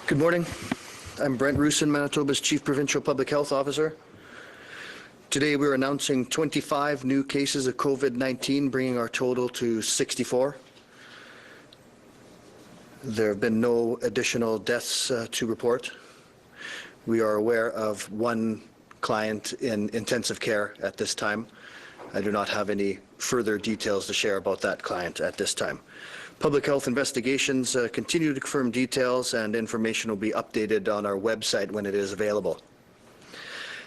Good morning. I'm Brent Roussin, Manitoba's Chief Provincial Public Health Officer. Today we're announcing 25 new cases of COVID-19, bringing our total to 64. There have been no additional deaths to report. We are aware of one client in intensive care at this time. I do not have any further details to share about that client at this time. Public health investigations continue to confirm details, and information will be updated on our website when it is available.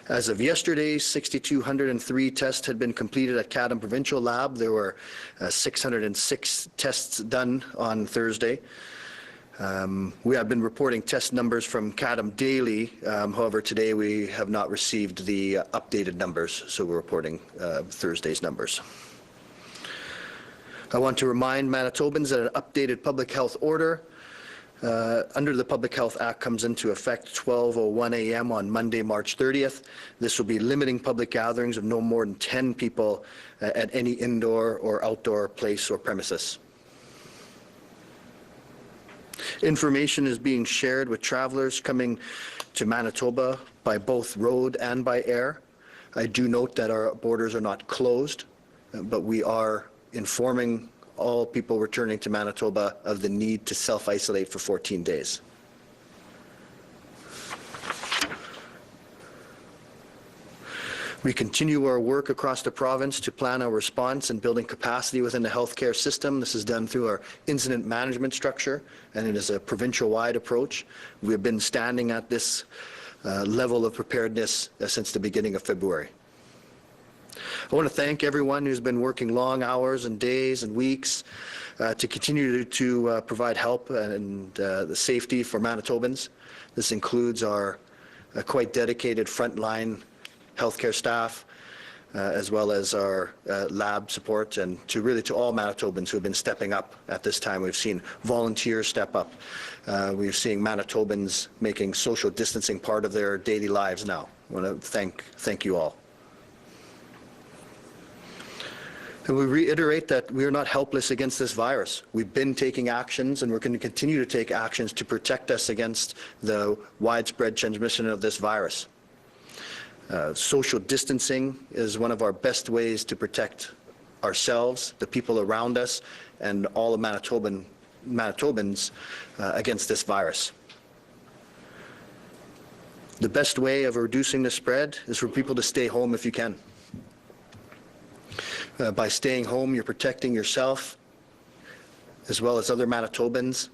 As of yesterday, 6,203 tests had been completed at CADM Provincial Lab. There were 606 tests done on Thursday. We have been reporting test numbers from CADM daily. However, today we have not received the updated numbers, so we're reporting Thursday's numbers. I want to remind Manitobans that an updated public health order under the Public Health Act comes into effect 12:01 a.m. on Monday, March 30th. This will be limiting public gatherings of no more than 10 people at any indoor or outdoor place or premises. Information is being shared with travelers coming to Manitoba by both road and by air. I do note that our borders are not closed, but we are informing all people returning to Manitoba of the need to self-isolate for 14 days. We continue our work across the province to plan our response and building capacity within the healthcare system. This is done through our incident management structure, and it is a provincial-wide approach. We have been standing at this level of preparedness since the beginning of February. I want to thank everyone who's been working long hours and days and weeks to continue to provide help and the safety for Manitobans. This includes our quite dedicated frontline healthcare staff, as well as our lab support, and to all Manitobans who have been stepping up at this time. We've seen volunteers step up. We're seeing Manitobans making social distancing part of their daily lives now. I want to thank you all. And we reiterate that we are not helpless against this virus. We've been taking actions, and we're going to continue to take actions to protect us against the widespread transmission of this virus. Social distancing is one of our best ways to protect ourselves, the people around us, and all of Manitobans against this virus. The best way of reducing the spread is for people to stay home if you can. By staying home, you're protecting yourself, as well as other Manitobans,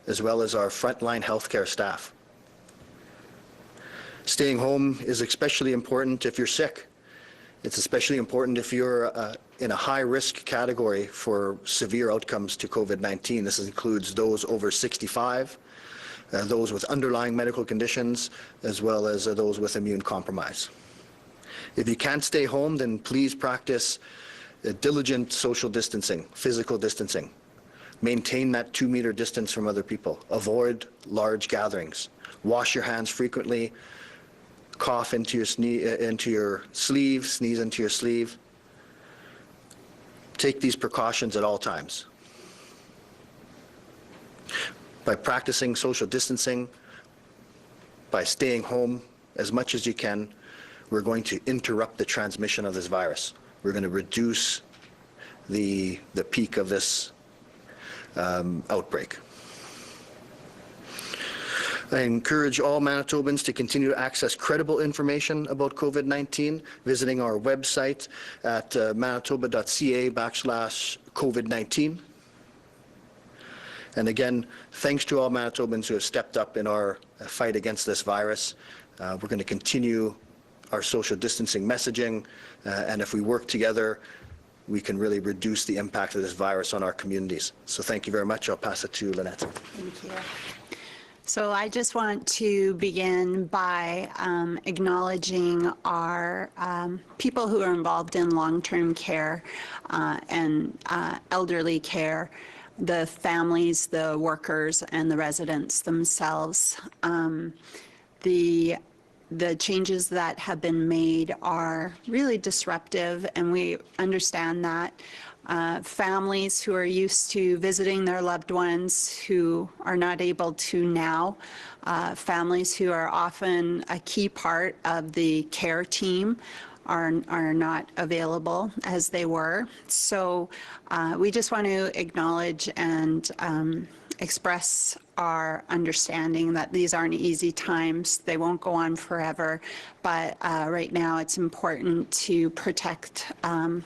as well as our frontline healthcare staff. Staying home is especially important if you're sick. It's especially important if you're in a high-risk category for severe outcomes to COVID-19. This includes those over 65, those with underlying medical conditions, as well as those with immune compromise. If you can't stay home, then please practice diligent social distancing, physical distancing. Maintain that 2-meter distance from other people. Avoid large gatherings. Wash your hands frequently. Cough into your sleeve, sneeze into your sleeve. Take these precautions at all times. By practicing social distancing, by staying home as much as you can, we're going to interrupt the transmission of this virus. We're going to reduce the peak of this outbreak. I encourage all Manitobans to continue to access credible information about COVID-19, visiting our website at manitoba.ca/COVID-19. And again, thanks to all Manitobans who have stepped up in our fight against this virus. We're going to continue our social distancing messaging, and if we work together, we can really reduce the impact of this virus on our communities. So thank you very much. I'll pass it to Lynette. Thank you. So I just want to begin by acknowledging our people who are involved in long-term care and elderly care, the families, the workers, and the residents themselves. The changes that have been made are really disruptive, and we understand that. families who are used to visiting their loved ones who are not able to now, families who are often a key part of the care team are not available as they were. So we just want to acknowledge and express our understanding that these aren't easy times. They won't go on forever, but right now it's important to protect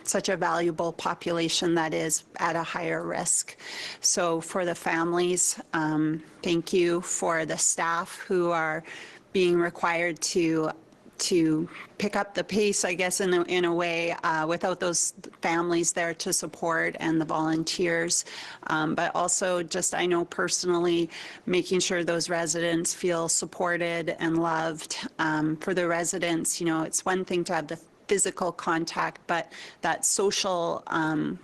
such a valuable population that is at a higher risk. So for the families, thank you. For the staff who are being required to pick up the pace, I guess, in a way, without those families there to support and the volunteers. But also just, I know personally, making sure those residents feel supported and loved. For the residents, you know, it's one thing to have the physical contact, but that social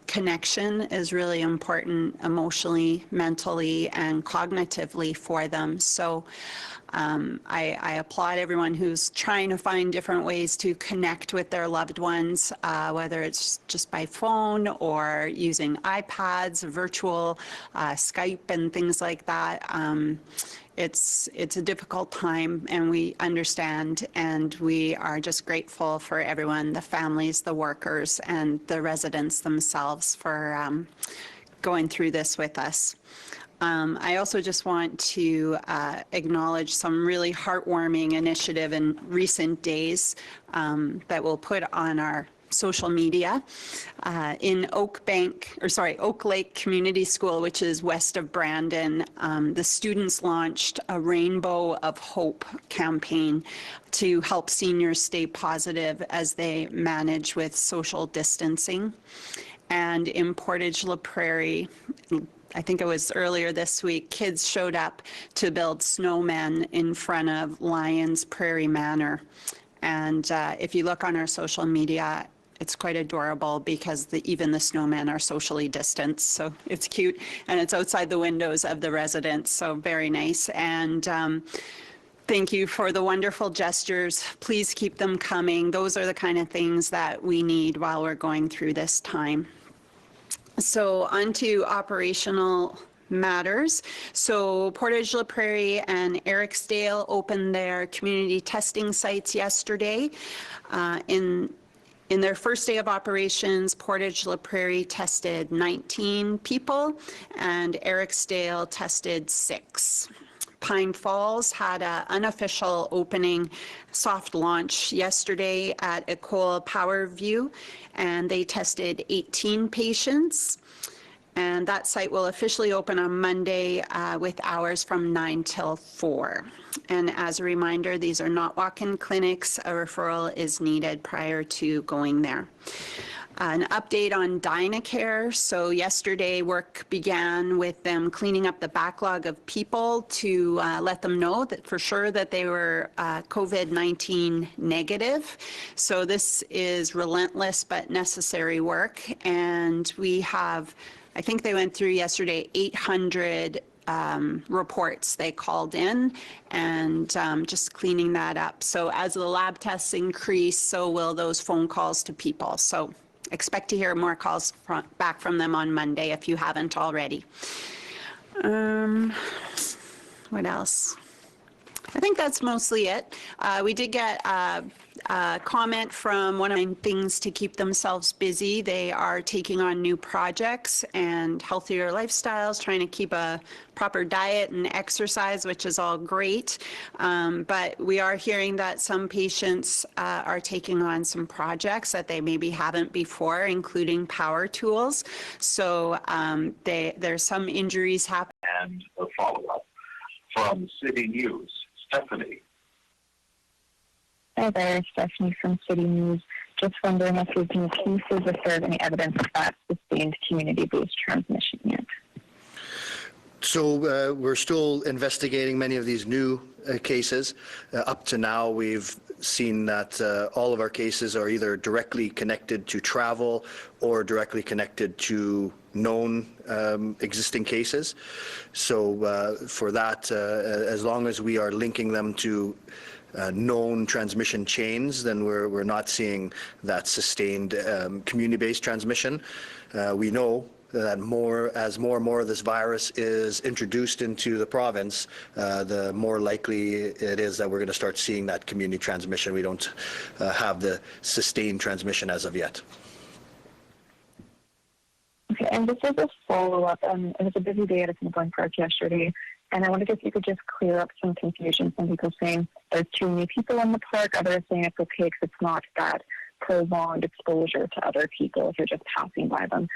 connection is really important emotionally, mentally, and cognitively for them. So I applaud everyone who's trying to find different ways to connect with their loved ones, whether it's just by phone or using iPads, virtual Skype and things like that. It's a difficult time, and we understand, and we are just grateful for everyone, the families, the workers, and the residents themselves for going through this with us. I also just want to acknowledge some really heartwarming initiative in recent days that we'll put on our social media. In Oak Lake Community School, which is west of Brandon, the students launched a Rainbow of Hope campaign to help seniors stay positive as they manage with social distancing. And in Portage La Prairie, I think it was earlier this week, kids showed up to build snowmen in front of Lions Prairie Manor. And if you look on our social media, it's quite adorable because even the snowmen are socially distanced. So it's cute, and it's outside the windows of the residents. So very nice. And thank you for the wonderful gestures. Please keep them coming. Those are the kind of things that we need while we're going through this time. So on to operational matters. So Portage La Prairie and Ericsdale opened their community testing sites yesterday. In their first day of operations, Portage La Prairie tested 19 people and Ericsdale tested 6. Pine Falls had an unofficial opening soft launch yesterday at Ecole Power View, and they tested 18 patients. And that site will officially open on Monday with hours from 9 till 4. And as a reminder, these are not walk-in clinics. A referral is needed prior to going there. An update on Dynacare. So yesterday work began with them cleaning up the backlog of people to let them know that for sure that they were COVID-19 negative. So this is relentless but necessary work. And we have, I think they went through yesterday 800 reports they called in, and just cleaning that up. So as the lab tests increase, so will those phone calls to people. So expect to hear more calls back from them on Monday if you haven't already. What else? I think that's mostly it. We did get a comment from one of the things to keep themselves busy. They are taking on new projects and healthier lifestyles, trying to keep a proper diet and exercise, which is all great. But we are hearing that some patients are taking on some projects that they maybe haven't before, including power tools. So there's some injuries happening. And a follow-up from City News. Stephanie. Hi there, Stephanie from City News. Just wondering if there's any cases, if there's any evidence of that sustained community-based transmission yet. So we're still investigating many of these new cases. Up to now, we've seen that all of our cases are either directly connected to travel or directly connected to known existing cases. So for that, as long as we are linking them to known transmission chains, then we're not seeing that sustained community-based transmission. We know that as more and more of this virus is introduced into the province, the more likely it is that we're going to start seeing that community transmission. We don't have the sustained transmission as of yet. Okay, and just as a follow-up, it was a busy day at Assiniboine Park yesterday, and I wondered if you could just clear up some confusion. Some people saying there's too many people in the park, others saying it's okay because it's not that prolonged exposure to other people if you're just passing by them.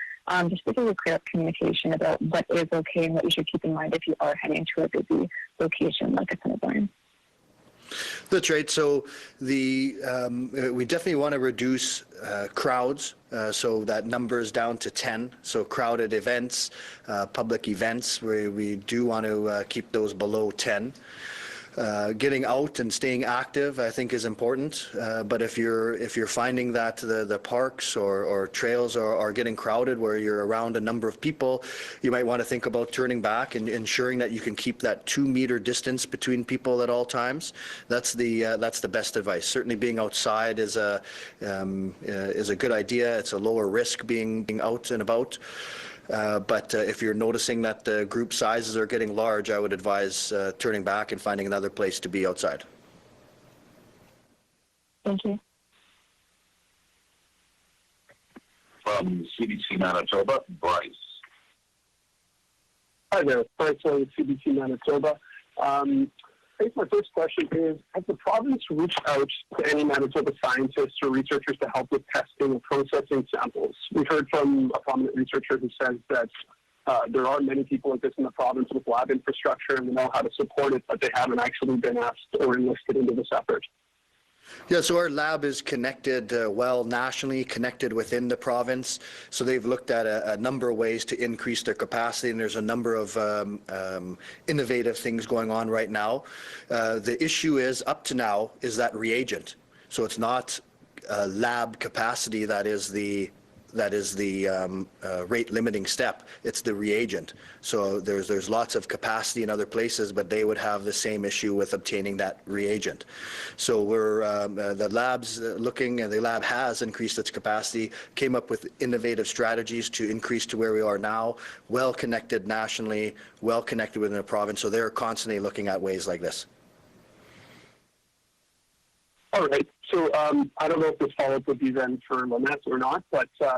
Just because we clear up communication about what is okay and what you should keep in mind if you are heading to a busy location like Assiniboine. That's right. So we definitely want to reduce crowds, so that number is down to 10. So crowded events, public events, we do want to keep those below 10. Getting out and staying active, I think, is important. But if you're finding that the parks or trails are getting crowded, where you're around a number of people, you might want to think about turning back and ensuring that you can keep that 2-meter distance between people at all times. That's the best advice. Certainly, being outside is a good idea. It's a lower risk being out and about. But if you're noticing that the group sizes are getting large, I would advise turning back and finding another place to be outside. Thank you. From CBC Manitoba, Bryce. Hi there, Bryce with CBC Manitoba. I guess my first question is, has the province reached out to any Manitoba scientists or researchers to help with testing and processing samples? We've heard from a prominent researcher who says that there are many people like this in the province with lab infrastructure and they know how to support it, but they haven't actually been asked or enlisted into this effort. Yeah, so our lab is connected nationally, connected within the province. So they've looked at a number of ways to increase their capacity, and there's a number of innovative things going on right now. The issue is, up to now, is that reagent. So it's not lab capacity that is the rate limiting step. It's the reagent. So there's lots of capacity in other places, but they would have the same issue with obtaining that reagent. So the lab's looking, and the lab has increased its capacity, came up with innovative strategies to increase to where we are now, well connected nationally, well connected within the province. So they're constantly looking at ways like this. All right. So I don't know if this follow-up would be then for Lynette or not, but I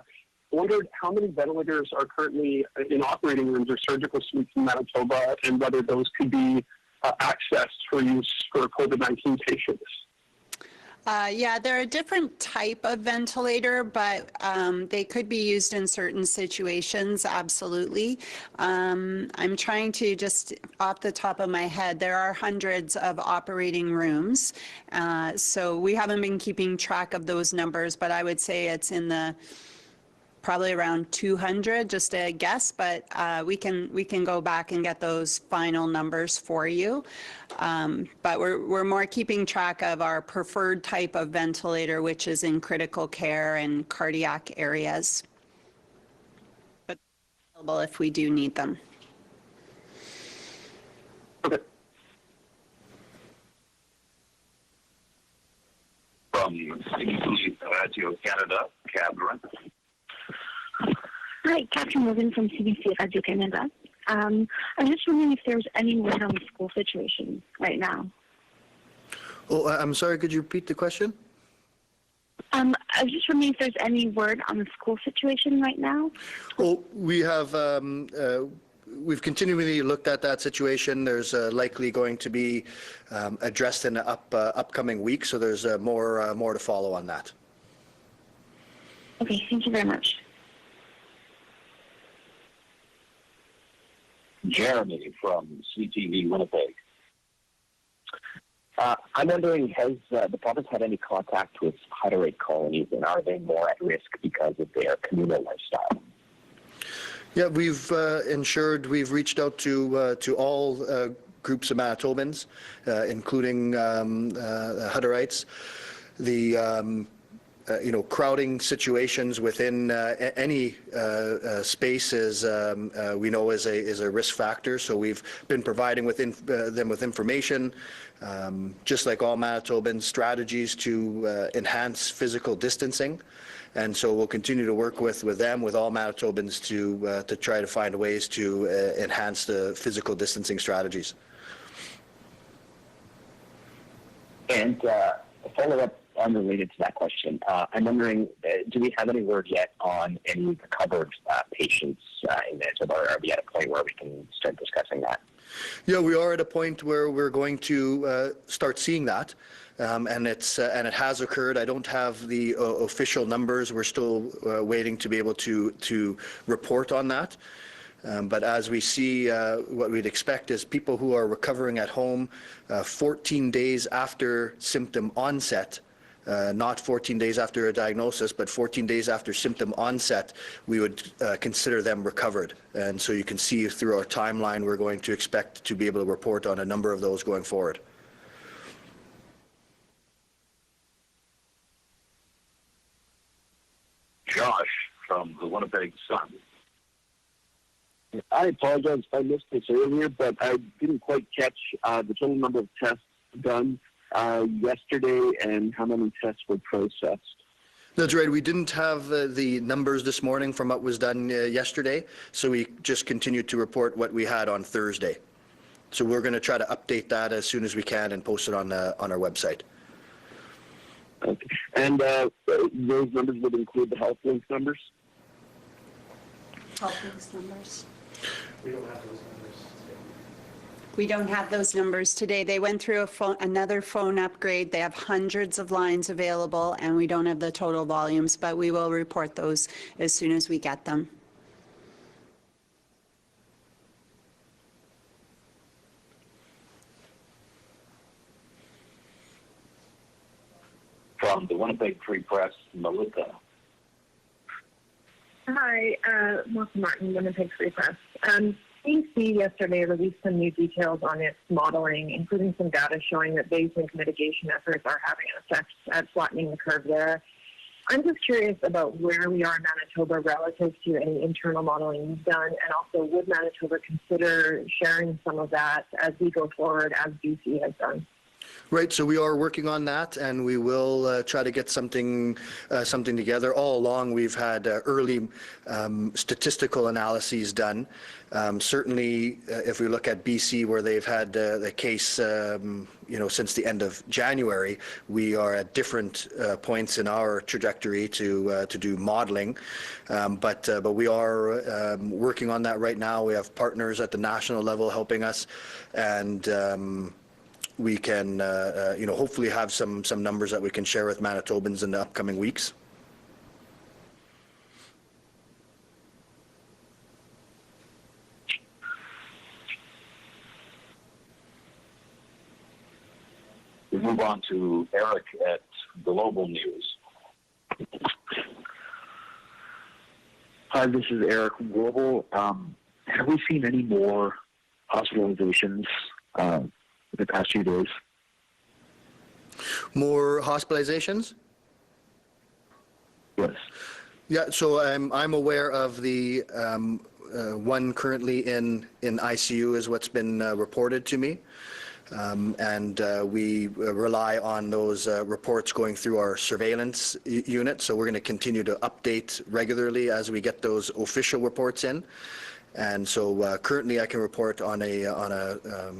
wondered how many ventilators are currently in operating rooms or surgical suites in Manitoba, and whether those could be accessed for use for COVID-19 patients. Yeah, they're a different type of ventilator, but they could be used in certain situations, absolutely. I'm trying to just, off the top of my head, there are hundreds of operating rooms. So we haven't been keeping track of those numbers, but I would say it's in the probably around 200, just a guess, but we can go back and get those final numbers for you. But we're more keeping track of our preferred type of ventilator, which is in critical care and cardiac areas, but available if we do need them. Okay. From CBC Radio Canada, Catherine. Hi, Catherine Morgan from CBC Radio Canada. I'm just wondering if there's any word on the school situation right now. Oh, I'm sorry, could you repeat the question? I was just wondering if there's any word on the school situation right now. Well, we have we've continually looked at that situation. There's likely going to be addressed in the upcoming week, so there's more to follow on that. Okay, thank you very much. Jeremy from CTV Winnipeg. I'm wondering, has the province had any contact with Hutterite colonies, and are they more at risk because of their communal lifestyle? Yeah, we've reached out to all groups of Manitobans, including Hutterites. crowding situations within any space is, we know is a risk factor. So we've been providing them with information, just like all Manitobans, strategies to enhance physical distancing. And so we'll continue to work with them, with all Manitobans, to try to find ways to enhance the physical distancing strategies. And a follow-up unrelated to that question, I'm wondering, do we have any word yet on any recovered patients in Manitoba, or are we at a point where we can start discussing that? Yeah, we are at a point where we're going to start seeing that, and it has occurred. I don't have the official numbers. We're still waiting to be able to report on that. But as we see, what we'd expect is people who are recovering at home 14 days after symptom onset, not 14 days after a diagnosis, but 14 days after symptom onset, we would consider them recovered. And so you can see through our timeline, we're going to expect to be able to report on a number of those going forward. Josh from the Winnipeg Sun. I apologize if I missed this earlier, but I didn't quite catch the total number of tests done yesterday and how many tests were processed. That's right. We didn't have the numbers this morning from what was done yesterday, so we just continued to report what we had on Thursday. So we're going to try to update that as soon as we can and post it on our website. Okay. And those numbers would include the health link numbers? Health links numbers. We don't have those numbers today. We don't have those numbers today. They went through another phone upgrade. They have hundreds of lines available, and we don't have the total volumes, but we will report those as soon as we get them. From the Winnipeg Free Press, Melissa. Hi, Melissa Martin, Winnipeg Free Press. BC yesterday released some new details on its modeling, including some data showing that they think mitigation efforts are having an effect at flattening the curve there. I'm just curious about where we are in Manitoba relative to any internal modeling you've done, and also would Manitoba consider sharing some of that as we go forward, as BC has done? Right, so we are working on that, and we will try to get something together. All along, we've had early statistical analyses done. Certainly, if we look at BC, where they've had the case, since the end of January, we are at different points in our trajectory to do modeling. But we are working on that right now. We have partners at the national level helping us, and we can, hopefully have some numbers that we can share with Manitobans in the upcoming weeks. We move on to Eric at Global News. Hi, this is Eric from Global. Have we seen any more hospitalizations in the past few days? More hospitalizations? Yes. Yeah, so I'm aware of the one currently in ICU is what's been reported to me. And we rely on those reports going through our surveillance unit. So we're going to continue to update regularly as we get those official reports in. And so currently I can report on a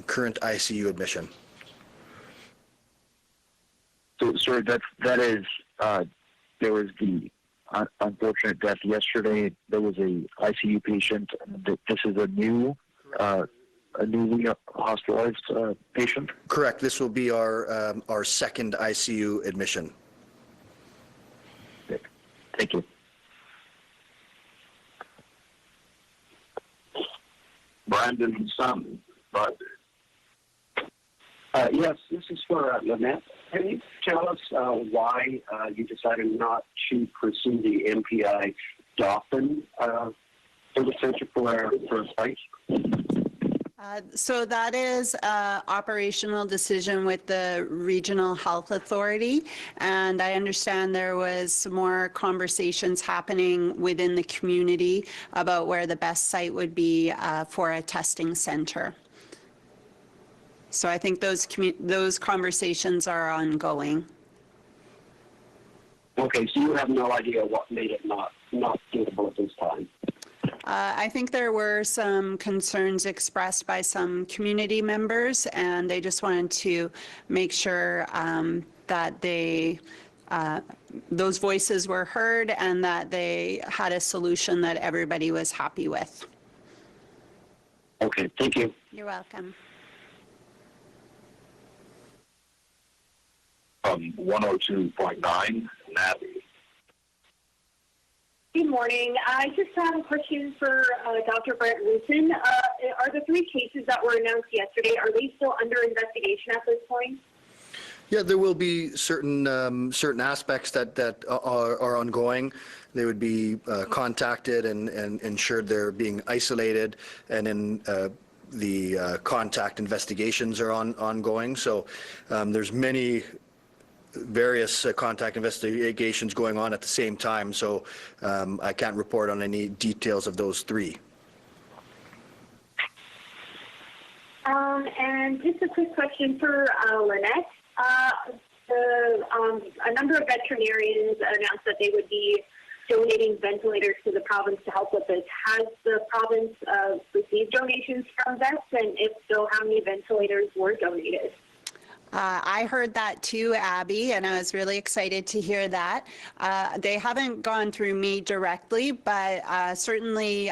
current ICU admission. So, sorry, that is, there was the unfortunate death yesterday. There was a ICU patient. This is a newly hospitalized patient? Correct. This will be our second ICU admission. Thank you. Brandon Sun, but Yes, this is for Lynette. Can you tell us why you decided not to pursue the MPI Dauphin for the Center for a Fight? So that is an operational decision with the Regional Health Authority, and I understand there was some more conversations happening within the community about where the best site would be for a testing center. So I think those conversations are ongoing. Okay, so you have no idea what made it not suitable at this time. I think there were some concerns expressed by some community members, and they just wanted to make sure that those voices were heard and that they had a solution that everybody was happy with. Okay, thank you. You're welcome. 102.9, Nabby. Good morning. I just have a question for Dr. Brent Roussin. Are the 3 cases that were announced yesterday, are they still under investigation at this point? Yeah, there will be certain aspects that are ongoing. They would be contacted and ensured they're being isolated, and then the contact investigations are ongoing. So there's many various contact investigations going on at the same time, so I can't report on any details of those 3. And just a quick question for Lynette. A number of veterinarians announced that they would be donating ventilators to the province to help with this. Has the province received donations from vets, and if so, how many ventilators were donated? I heard that too, Abby, and I was really excited to hear that. They haven't gone through me directly, but certainly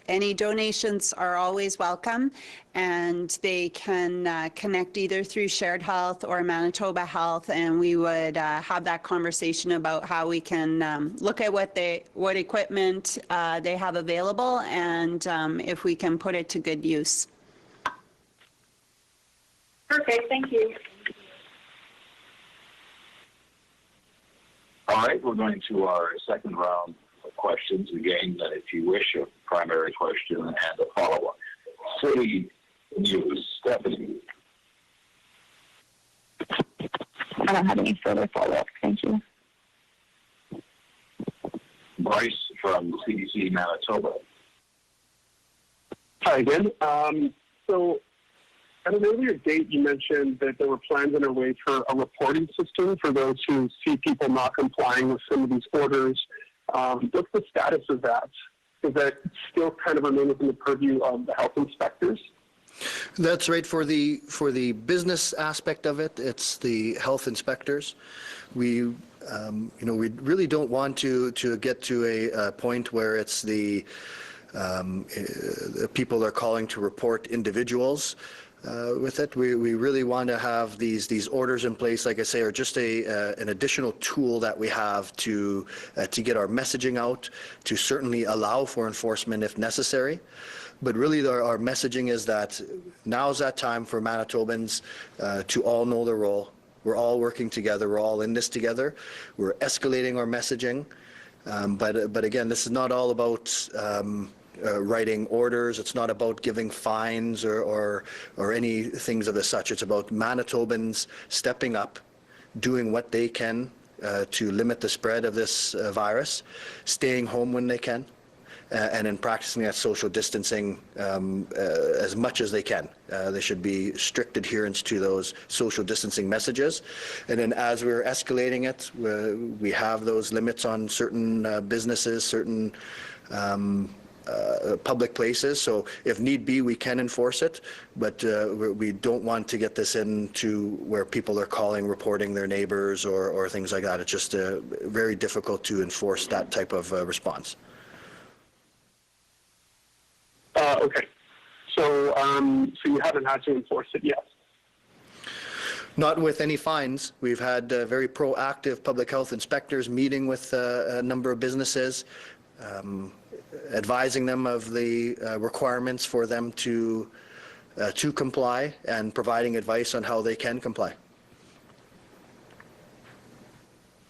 any donations are always welcome, and they can connect either through Shared Health or Manitoba Health, and we would have that conversation about how we can look at what equipment they have available, and if we can put it to good use. Okay, thank you. All right, we're going to our second round of questions. Again, if you wish, a primary question and a follow-up. City News, Stephanie. I don't have any further follow-up. Thank you. Bryce from CDC Manitoba. Hi again. So at an earlier date, you mentioned that there were plans underway for a reporting system for those who see people not complying with some of these orders. What's the status of that? Does that still kind of remain within the purview of the health inspectors? That's right. For the business aspect of it, it's the health inspectors. We we really don't want to get to a point where it's the people are calling to report individuals. With it, we really want to have these orders in place, like I say, are just an additional tool that we have to get our messaging out, to certainly allow for enforcement if necessary. But really, our messaging is that now's that time for Manitobans to all know their role. We're all working together. We're all in this together. We're escalating our messaging. But again, this is not all about writing orders. It's not about giving fines or any things of the such. It's about Manitobans stepping up, doing what they can to limit the spread of this virus, staying home when they can, and then practicing that social distancing as much as they can. There should be strict adherence to those social distancing messages. And then as we're escalating it, we have those limits on certain businesses, certain public places. So if need be, we can enforce it, but we don't want to get this into where people are calling, reporting their neighbors or things like that. It's just very difficult to enforce that type of response. Okay. So you haven't had to enforce it yet? Not with any fines. We've had very proactive public health inspectors meeting with a number of businesses, advising them of the requirements for them to comply and providing advice on how they can comply.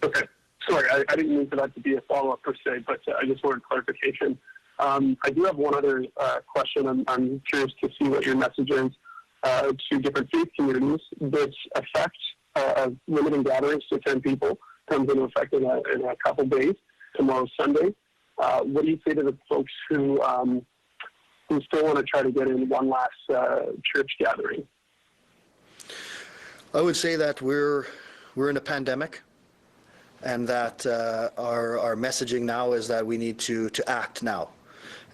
Okay. Sorry, I didn't mean for that to be a follow-up per se, but I just wanted clarification. I do have one other question. I'm curious to see what your message is to different faith communities. This effect of limiting gatherings to 10 people comes into effect in a couple days. Tomorrow's Sunday. What do you say to the folks who still want to try to get in one last church gathering? I would say that we're in a pandemic, and that our messaging now is that we need to act now.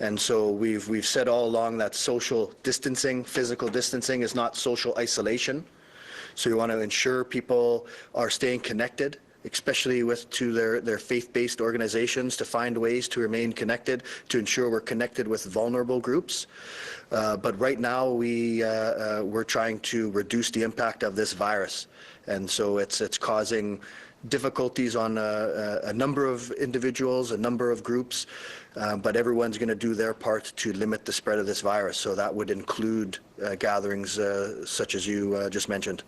And so we've said all along that social distancing, physical distancing, is not social isolation. So we want to ensure people are staying connected, especially to their faith-based organizations, to find ways to remain connected, to ensure we're connected with vulnerable groups. But right now we're trying to reduce the impact of this virus, and so it's causing difficulties on a number of individuals, a number of groups, but everyone's going to do their part to limit the spread of this virus. So that would include gatherings such as you just mentioned.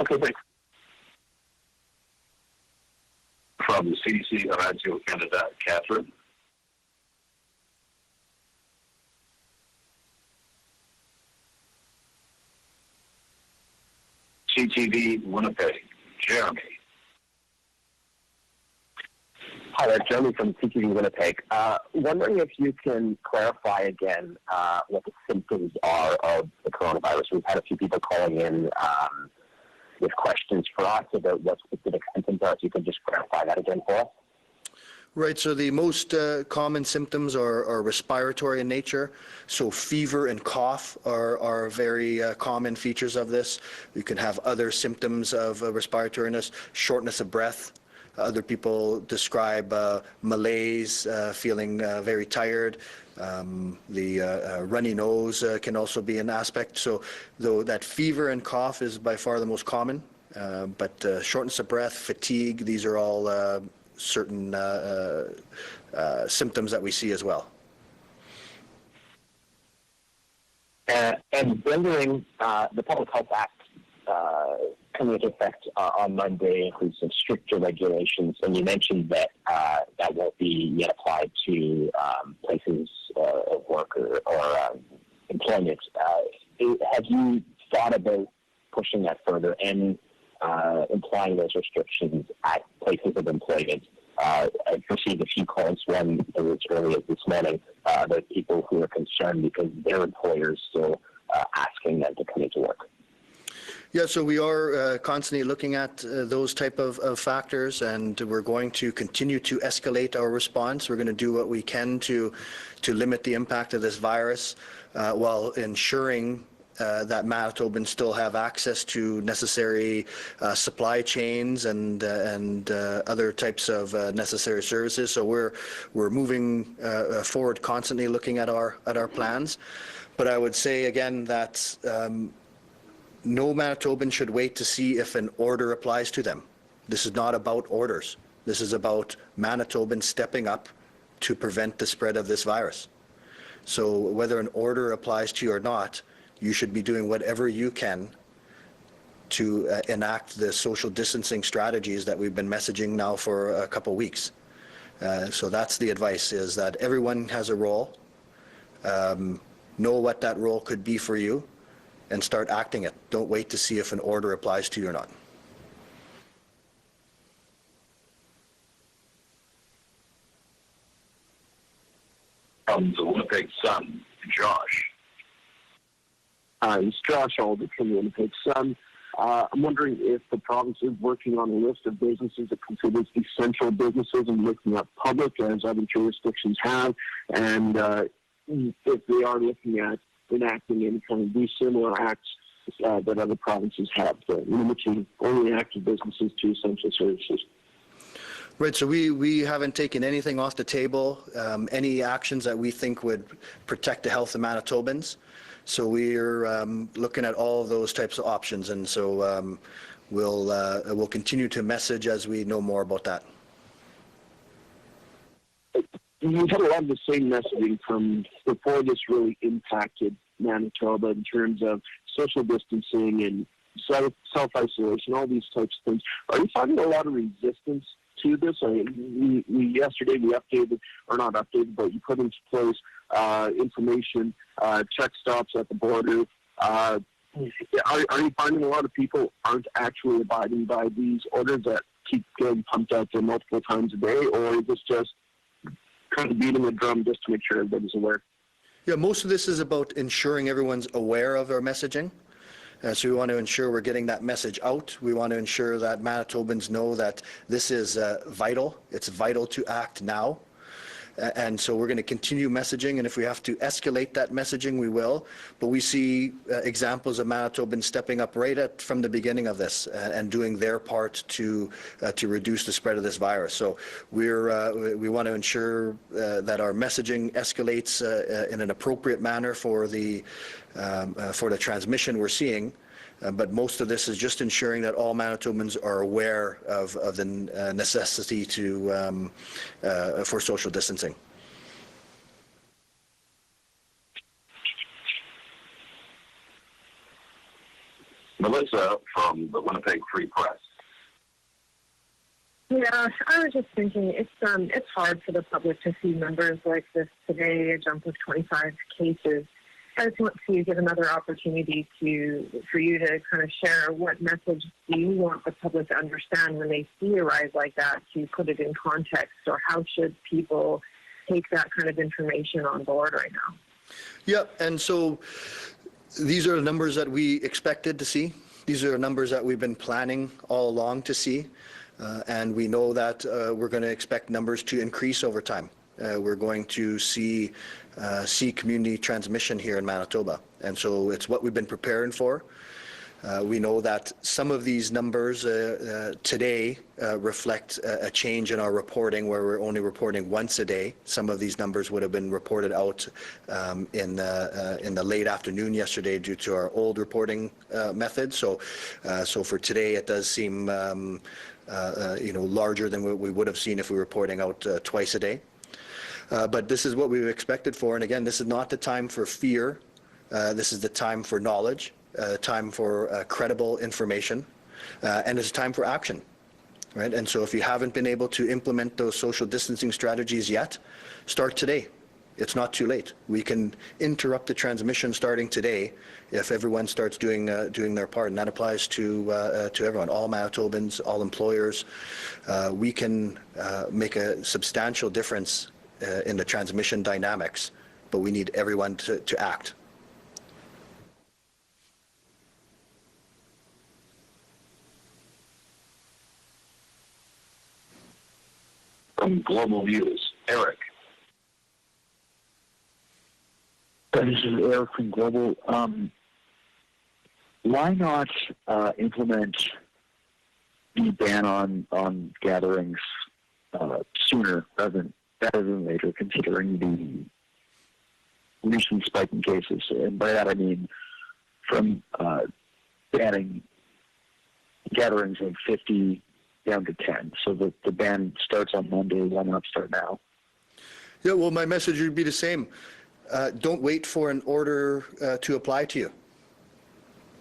Okay, thanks. From the CDC Radio Canada, Catherine. CTV Winnipeg, Jeremy. Hi there, Jeremy from CTV Winnipeg. Wondering if you can clarify again what the symptoms are of the coronavirus. We've had a few people calling in with questions for us about what specific symptoms are. If you could just clarify that again for us. Right, so the most common symptoms are respiratory in nature. So fever and cough are very common features of this. You can have other symptoms of respiratory illness, shortness of breath. Other people describe malaise, feeling very tired. The runny nose can also be an aspect. So though that fever and cough is by far the most common, but shortness of breath, fatigue, these are all certain symptoms that we see as well. And wondering, the Public Health Act coming into effect on Monday includes some stricter regulations, and you mentioned that that won't be yet applied to places of work or employment. Have you thought about pushing that further and implying those restrictions at places of employment? I've received a few calls, one as early as this morning, about people who are concerned because their employers still asking them to come into work. Yeah, so we are constantly looking at those type of factors, and we're going to continue to escalate our response. We're going to do what we can to limit the impact of this virus while ensuring that Manitobans still have access to necessary supply chains and other types of necessary services. So we're moving forward, constantly looking at our plans. But I would say again that no Manitoban should wait to see if an order applies to them. This is not about orders. This is about Manitobans stepping up to prevent the spread of this virus. So whether an order applies to you or not, you should be doing whatever you can to enact the social distancing strategies that we've been messaging now for a couple weeks. So that's the advice, is that everyone has a role. Know what that role could be for you and start acting it. Don't wait to see if an order applies to you or not. From the Winnipeg Sun, Josh. It's Josh Alder from the Winnipeg Sun. I'm wondering if the province is working on a list of businesses it considers essential businesses and looking at public, as other jurisdictions have, and if they are looking at enacting any kind of these similar acts that other provinces have, limiting only active businesses to essential services. Right, so we haven't taken anything off the table, any actions that we think would protect the health of Manitobans. So we're looking at all of those types of options, and so we'll continue to message as we know more about that. You've had a lot of the same messaging from before this really impacted Manitoba in terms of social distancing and self-isolation, all these types of things. Are you finding a lot of resistance to this? I mean, yesterday we updated, or not updated, but you put into place information, check stops at the border. Are you finding a lot of people aren't actually abiding by these orders that keep getting pumped out there multiple times a day, or is this just kind of beating a drum just to make sure everybody's aware? Yeah, most of this is about ensuring everyone's aware of our messaging. So we want to ensure we're getting that message out. We want to ensure that Manitobans know that this is vital. It's vital to act now. And so we're going to continue messaging, and if we have to escalate that messaging, we will. But we see examples of Manitobans stepping up right from the beginning of this and doing their part to reduce the spread of this virus. So we want to ensure that our messaging escalates in an appropriate manner for the transmission we're seeing. But most of this is just ensuring that all Manitobans are aware of the necessity for social distancing. Melissa from the Winnipeg Free Press. Yeah, I was just thinking it's hard for the public to see numbers like this today, a jump of 25 cases. I just want to give another opportunity for you to kind of share what message do you want the public to understand when they see a rise like that, to put it in context, or how should people take that kind of information on board right now? Yeah, and so these are the numbers that we expected to see. These are numbers that we've been planning all along to see, and we know that we're going to expect numbers to increase over time. We're going to see community transmission here in Manitoba. And so it's what we've been preparing for. We know that some of these numbers today reflect a change in our reporting, where we're only reporting once a day. Some of these numbers would have been reported out in the late afternoon yesterday due to our old reporting method. So for today, it does seem larger than what we would have seen if we were reporting out twice a day. But this is what we've expected for, and again, this is not the time for fear. This is the time for knowledge, time for credible information, and it's time for action, right? And so if you haven't been able to implement those social distancing strategies yet, start today. It's not too late. We can interrupt the transmission starting today if everyone starts doing their part, and that applies to everyone, all Manitobans, all employers. We can make a substantial difference in the transmission dynamics, but we need everyone to act. From Global News, Eric. This is Eric from Global. Why not implement the ban on gatherings sooner rather than later, considering the recent spike in cases? And by that I mean from banning gatherings of 50 down to 10. So the ban starts on Monday. Why not start now? Yeah, well, my message would be the same. Don't wait for an order to apply to you.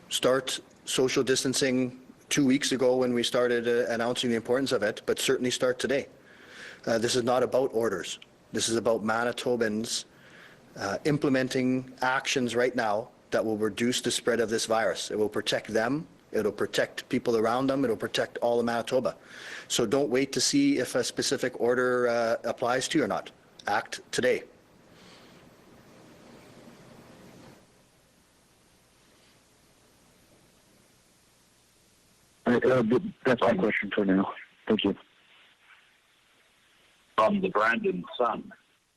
Start social distancing 2 weeks ago when we started announcing the importance of it, but certainly start today. This is not about orders. This is about Manitobans implementing actions right now that will reduce the spread of this virus. It will protect them. It'll protect people around them. It'll protect all of Manitoba. So don't wait to see if a specific order applies to you or not. Act today. That's my question for now. Thank you. From the Brandon Sun,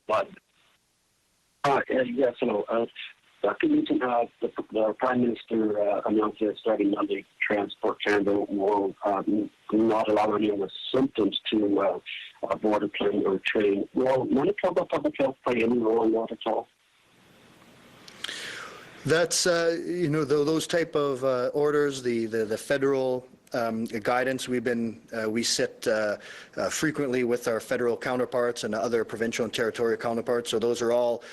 but yes, hello. Dr. Newton, the Prime Minister announced that starting Monday, Transport Canada will not allow anyone with symptoms to board a plane or train. Will Manitoba Public Health play any role in that at all? That's, those type of orders, the federal guidance, we sit frequently with our federal counterparts and other provincial and territorial counterparts. So those are all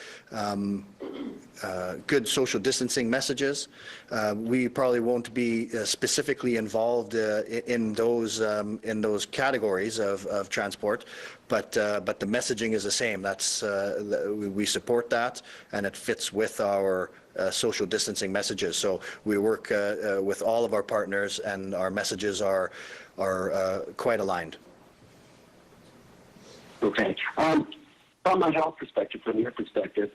good social distancing messages. We probably won't be specifically involved in those categories of transport, but the messaging is the same. That's we support that, and it fits with our social distancing messages. So we work with all of our partners, and our messages are quite aligned. Okay. From a health perspective, from your perspective,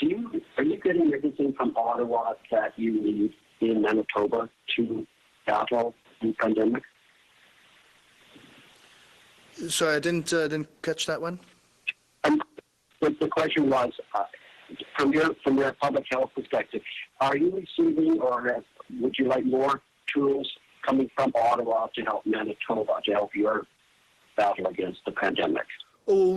are you getting everything from Ottawa that you need in Manitoba to battle the pandemic? So I didn't catch that one. The question was, from your public health perspective, are you receiving, or would you like more tools coming from Ottawa to help Manitoba, to help your battle against the pandemic? Oh,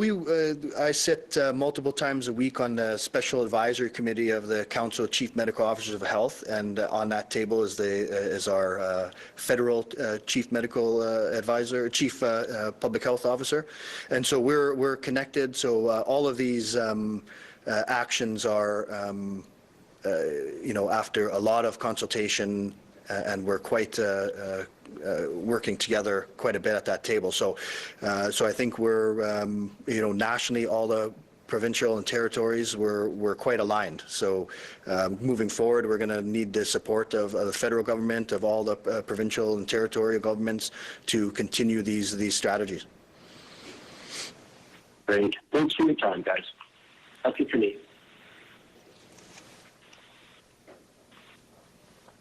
I sit multiple times a week on the Special Advisory Committee of the Council of Chief Medical Officers of Health, and on that table is our federal Chief Medical Advisor, Chief Public Health Officer, and so we're connected. So all of these actions are, after a lot of consultation, and we're quite working together quite a bit at that table. So I think we're, nationally, all the provincial and territories, we're quite aligned. So moving forward, we're going to need the support of the federal government, of all the provincial and territorial governments to continue these strategies. Great. Thanks for your time, guys. That's it for me.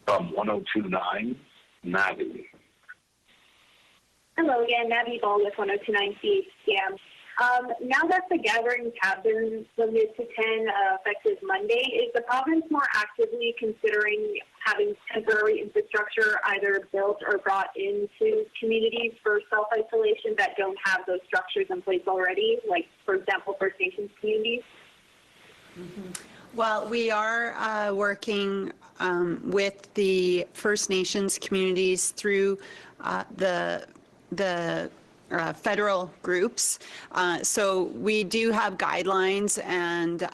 From 102.9, Maddie. Hello again, Maddie Ball with 102.9 CHCM. Now that the gatherings have been limited to 10 effective Monday, is the province more actively considering having temporary infrastructure either built or brought into communities for self-isolation that don't have those structures in place already, like, for example, First Nations communities? Mm-hmm. Well, we are working with the First Nations communities through the federal groups. So we do have guidelines and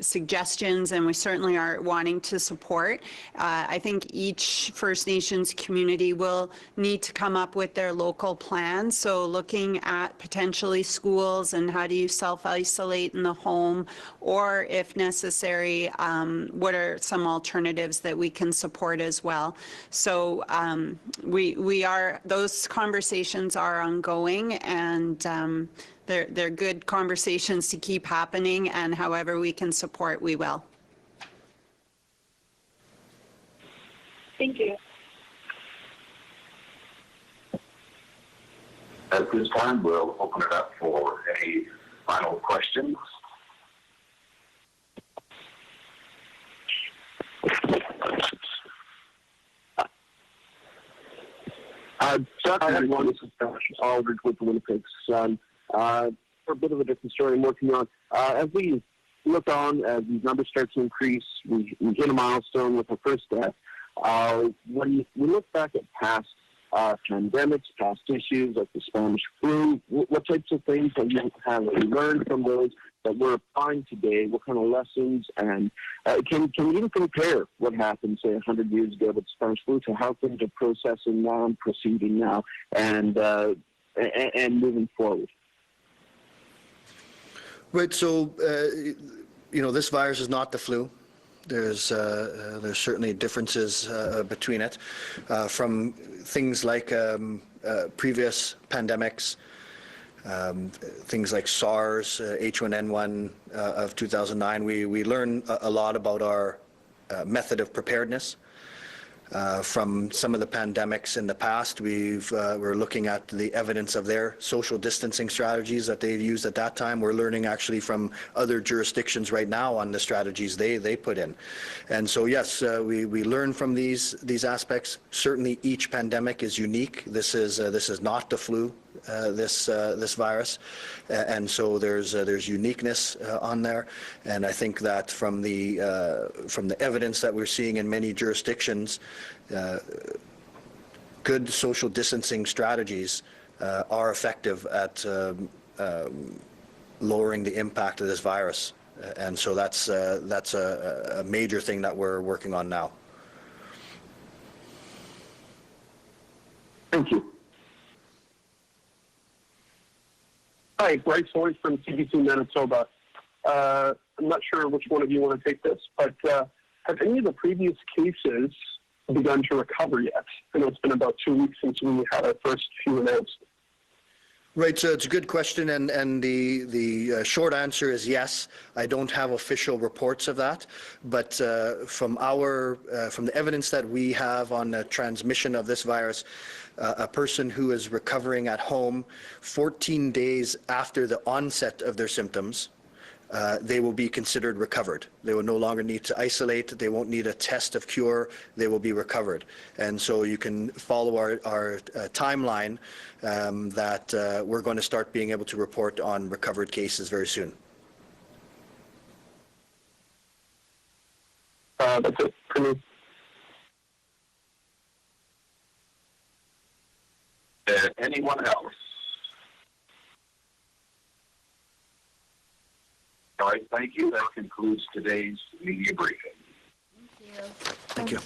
suggestions, and we certainly are wanting to support. I think each First Nations community will need to come up with their local plans. So looking at potentially schools and how do you self-isolate in the home, or if necessary, what are some alternatives that we can support as well. So those conversations are ongoing, and they're good conversations to keep happening, and however we can support, we will. Thank you. At this time, we'll open it up for any final questions. Everyone, this is Josh Aldridge with the Winnipeg Sun. For a bit of a different story I'm working on. As we look on, as these numbers start to increase, we hit a milestone with our first death. When we look back at past pandemics, past issues like the Spanish flu, what types of things have we learned from those that we're applying today? What kind of lessons? And can we even compare what happened, say, 100 years ago with the Spanish flu to how things are processing now and proceeding now and moving forward? Right. So, this virus is not the flu. There's certainly differences between it, from things like previous pandemics, things like SARS, H1N1 of 2009. We learn a lot about our method of preparedness. From some of the pandemics in the past, we're looking at the evidence of their social distancing strategies that they used at that time. We're learning actually from other jurisdictions right now on the strategies they put in. And so yes, we learn from these aspects. Certainly each pandemic is unique. This is not the flu, this virus, and so there's uniqueness on there. And I think that from the evidence that we're seeing in many jurisdictions, good social distancing strategies are effective at lowering the impact of this virus. And so that's a major thing that we're working on now. Thank you. Hi, Bryce Hoyt from CBC Manitoba. I'm not sure which one of you want to take this, but have any of the previous cases begun to recover yet? I know it's been about 2 weeks since we had our first few announced. Right, so it's a good question, and the short answer is yes. I don't have official reports of that, but from the evidence that we have on the transmission of this virus, a person who is recovering at home 14 days after the onset of their symptoms, they will be considered recovered. They will no longer need to isolate. They won't need a test of cure. They will be recovered. And so you can follow our timeline that we're going to start being able to report on recovered cases very soon. That's it for me. Anyone else? All right, thank you. That concludes today's media briefing. Thank you.